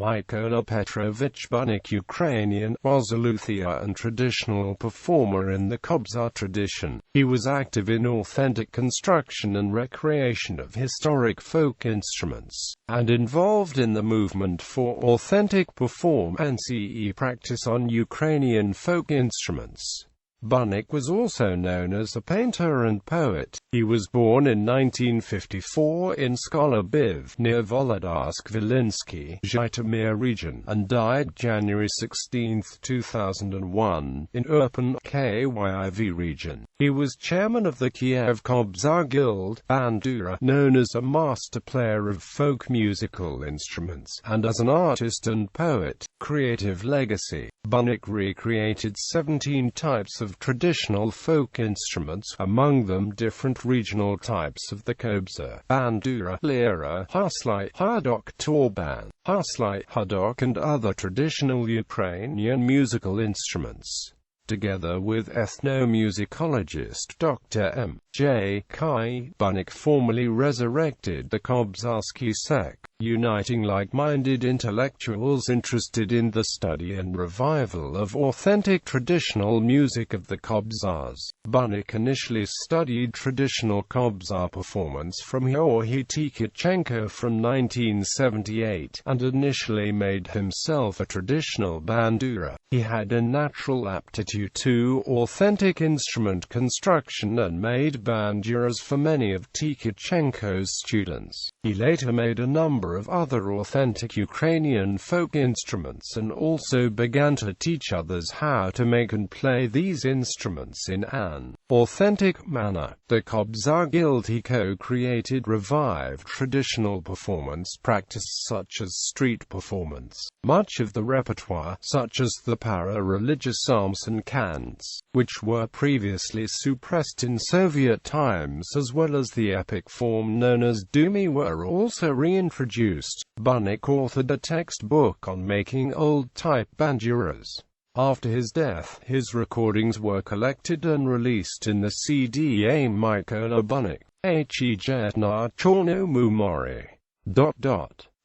Mykola Petrovych Budnyk Ukrainian was a luthier and traditional performer in the Kobzar tradition. He was active in authentic construction and recreation of historic folk instruments, and involved in the movement for authentic performance practice on Ukrainian folk instruments. Budnyk was also known as a painter and poet. He was born in 1954 in Skolobiv, near Volodarsk-Volynskyi, Zhytomyr region, and died January 16, 2001, in Irpin, Kyiv region. He was chairman of the Kyiv Kobzar Guild, Bandura, known as a master player of folk musical instruments, and as an artist and poet. Creative legacy. Budnyk recreated 17 types of traditional folk instruments, among them different regional types of the Kobzar, Bandura, Lyra, Hasly, Hadok, Torban, Hasly, Hadok and other traditional Ukrainian musical instruments. Together with ethnomusicologist Dr. M. J. Kyiv, Budnyk formally resurrected the Kobzarsky sect, uniting like-minded intellectuals interested in the study and revival of authentic traditional music of the Kobzars. Budnyk initially studied traditional Kobzar performance from He Tkachenko from 1978, and initially made himself a traditional bandura. He had a natural aptitude to authentic instrument construction and made banduras for many of Tkachenko's students. He later made a number of other authentic Ukrainian folk instruments and also began to teach others how to make and play these instruments in an authentic manner. The Kobzar Guild he co-created revived traditional performance practice such as street performance. Much of the repertoire, such as the para-religious psalms and cants, which were previously suppressed in Soviet times, as well as the epic form known as Dumy, were also reintroduced. Budnyk authored a textbook on making old-type banduras. After his death, his recordings were collected and released in the CD Mykola Budnyk, He Jetna Chorno Mumori.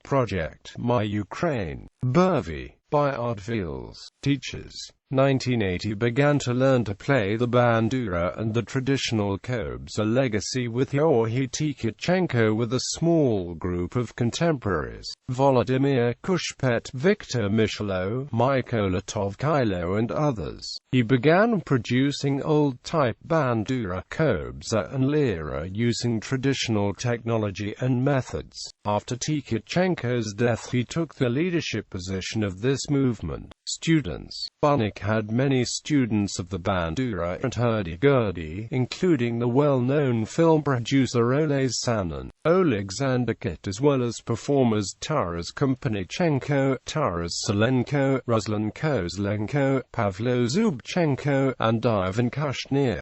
Project My Ukraine, Burvy, by Ardvils. Teachers. 1980 began to learn to play the bandura and the traditional Kobzar legacy with He Tkachenko with a small group of contemporaries, Volodymyr Kushpet, Victor Mishalo, Mykola Tovkilo and others. He began producing old-type bandura, Kobzar and Lyra using traditional technology and methods. After Tkachenko's death he took the leadership position of this movement. Students. Budnyk had many students of the bandura and hurdy-gurdy, including the well-known film producer Oleg Sanin, Oleg Zandakit, as well as performers Taras Kompanichenko, Taras Solenko, Ruslan Kozlenko, Pavlo Zubchenko, and Ivan Kushner.